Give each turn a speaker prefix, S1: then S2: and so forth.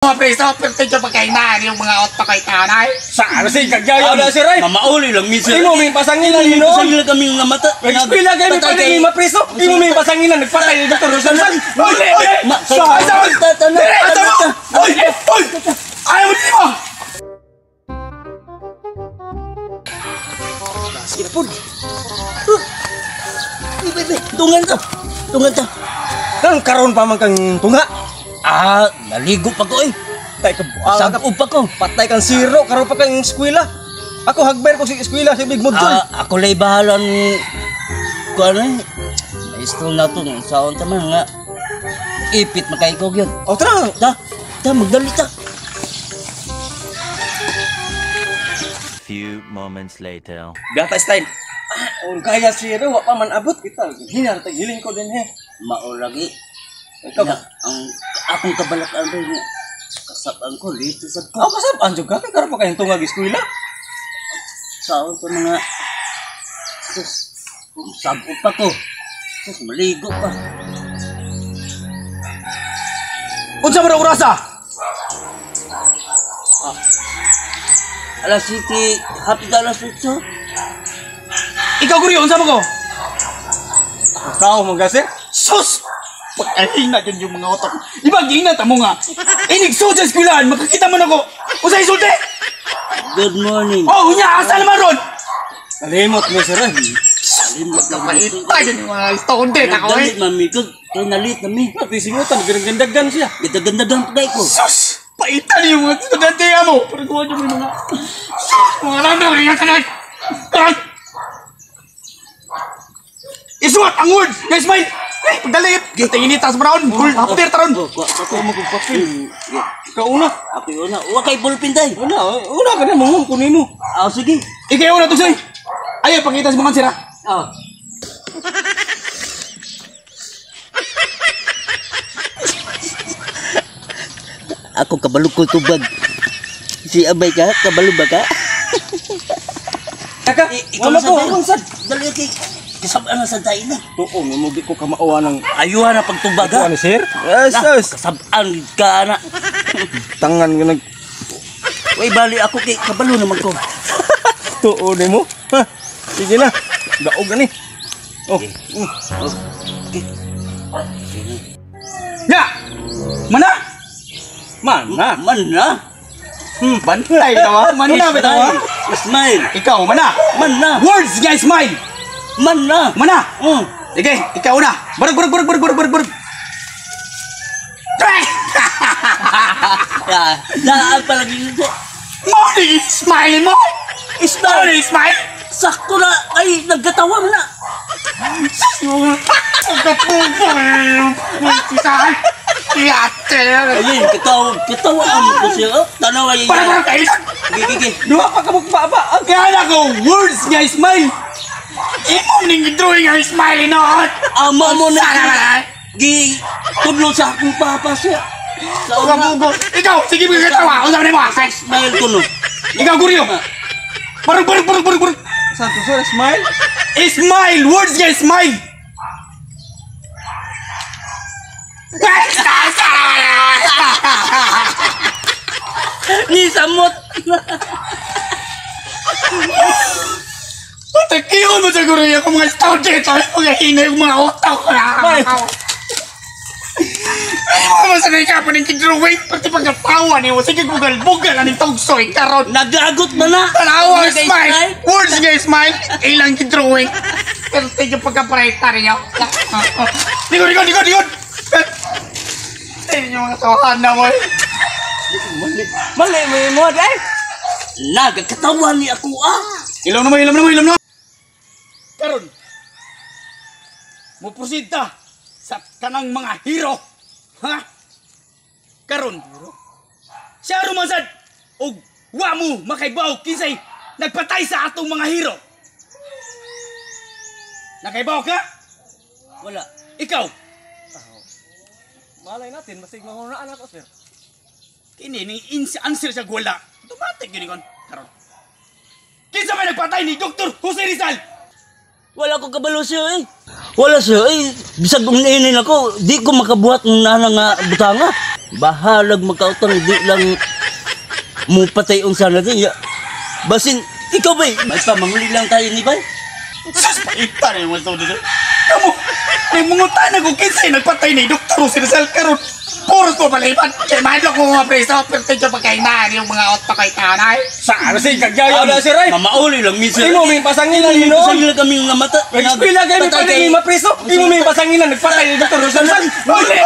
S1: Mga preso, pertidyo pagkainan yung mga otak kay tanay.
S2: Saan sih kagaya na si Ray?
S3: Mamauli lang minsan.
S2: Imo may pasangin na nino.
S3: Pasangin kami nga mata.
S2: Nagpila kayo ni pala ni mapreso. Imo may pasangin na nagpatay ni Dr. Rosalsan. Uli!
S1: Oy! Ayaw mo din mo!
S3: Sige na po. Tungan to. Tungan to.
S2: Kan karon pa man kang tunga.
S3: Naligo pa ko eh.
S2: Tay ka
S3: Sagop pa ko.
S2: patay kang siro karon pa kang eskwela. Ako hagber ko sa eskwela si Big Mudton.
S3: Ako lay bahalan ko ano eh. Maestro na to. Saon ta man nga. Ipit makaikog yun.
S2: O tara.
S3: Ta magdali ta.
S4: Few moments later.
S2: Gata style. O kaya siro wa pa man abot kita. Hinar tag hiling ko din he.
S3: Mao lagi.
S2: Ikaw
S3: Na, akong kabalatan rin nga. Kasapaan ko dito sa ko.
S2: Ako kasapaan jud ka karon pa kayong tungag eskwela.
S3: Saon ko mga sus. Sagop pa ko. Sus maligo pa.
S2: Unsa man orasa?
S3: Alas City, happy alas 8.
S2: Ikaw guri unsa mo ko? Ikaw mo gasir?
S1: Sus! Pagkahina dyan yung mga otak. Di ba, ginat mo nga? Inigso sa eskwelahan, makakita mo na ko. Usay sulti!
S3: Good morning.
S1: Oh, hunya, asa naman ron?
S2: Kalimot mo sir.
S3: Limot na
S1: Kapaitay dyan yung mga student ako eh.
S3: Dalit mami ko. Kaya nalit nami.
S2: Pati singutan gandagan siya.
S3: Ganda-ganda pagay ko.
S1: Sus! Paitan yung mga studente mo. Pero gawa dyan yung mga... Sus! Mga landang rin ang kanay. Isuot ang word! Guys, mine! Eh, pagdalit! Tingin ni Tas Brown! Hapter taron!
S3: Ako mo kung papel.
S2: Ikaw una.
S3: Ako yung una. Huwag kay ballpen tayo.
S2: Una ka na mo kunin mo.
S3: Sige.
S1: Ikaw na to, Soy! Ayaw, pakita sa mga sira.
S3: Ako kabalo ko tubag. Si Abay ka? Kabalo ba ka?
S2: Kaka, wala ko unsad.
S3: Dali kay kasabaan na sa tayo na.
S2: Oo, mamugi ko kamauwa ng
S3: Ayuhan na pagtubag ha.
S2: ano sir? Yes.
S3: Kasabaan ka na.
S2: Tangan ko nag
S3: Uy, bali ako kay kabalo naman ko.
S2: tuo mo. Ha. Sige na. Daog ani. Oh.
S3: Okay.
S1: Ya! Mana?
S2: Mana?
S3: Man na.
S1: Bantay tawa. Mana ba tawa?
S3: Smile.
S1: Ikaw, mana?
S3: Man na.
S1: Words, guys, mine!
S3: Man na.
S1: Mana? Sige, ikaw na. Barag. Try!
S3: Daan pa lagi nito.
S1: Morning, smile mo! Morning, smile!
S3: Sakto na. Ay, nagkatawa na.
S1: Pagkapupo! Yate!
S3: Ayun, katawa ko siya. Tanawa yun.
S1: Parang kailan!
S3: Gigi.
S1: Dua pa ka magbaba. Ang kaya ko, words nga smile! Imo ning drawing ang smile noon!
S3: Ama mo na.
S1: Sana!
S3: Tudlo sa akong papa siya.
S1: Pagkapupo! Ikaw, sige mo katawa! Kung saan mo?
S3: Smile ko no.
S1: Ikaw, Guryo! Parang!
S2: Santo sir, smile.
S1: Smile! Words nga smile!
S3: Ni samot.
S1: Patakiyon mo sa Guryo kung mga student! Ay, pagkahina yung mga otak ko na! Ay, mga masanay ka pa ng kidrawing! Pati pagkatawa niyo! Sige, bugal-bugal! Anong tugsoy karon!
S3: Nagagot na na.
S1: Tanawa, smile! Words nga smile! Ilang kidrawing! Pero tigil pagkapareta rin niyo! Likod! Ay, yung mga tawahan na mo eh!
S2: Mali mo ay.
S3: Nagkatawa ni ako
S1: Ilaw naman! Karon! Muprosid ta sa kanang mga hero! Ha? Karon! Siya rumasad! O wa mo makaibaw kinsay nagpatay sa atong mga hero! Nakaibaw ka?
S3: Wala.
S1: Ikaw!
S2: Malay natin masig mahunaan ako sir.
S1: Kini ni answer sa gwala. Automatic yun ikon. Karon. Kinsa may nagpatay ni Dr. Jose Rizal?
S3: Wala ko kabalo siya eh. Wala siya eh. Bisag kung nainin ako, di ko makabuhat ng nanang butanga. bahalag magkautang di lang mo patay unsa na din ya. Basin ikaw bay, basta manguli lang tayo ni bay.
S2: Sus, paita na yung mga dito.
S1: Kamu, may mungutan na kung kinsay nagpatay ni Dr. Rizal karon. Puro ko malipat. Kaya mahal ko mga preso. Pero medyo pagkainaan yung mga otak ko'y tanay.
S2: Saan si kagyayaw na si Ray?
S3: Mamauli lang minsan.
S2: Imo may pasangin na nino.
S3: Pasangin lang kami nga mata.
S2: Nag-spila kayo may panig ni mapreso. Imo may pasangin na nagpatay ni Dr. Rizal.
S1: Uli!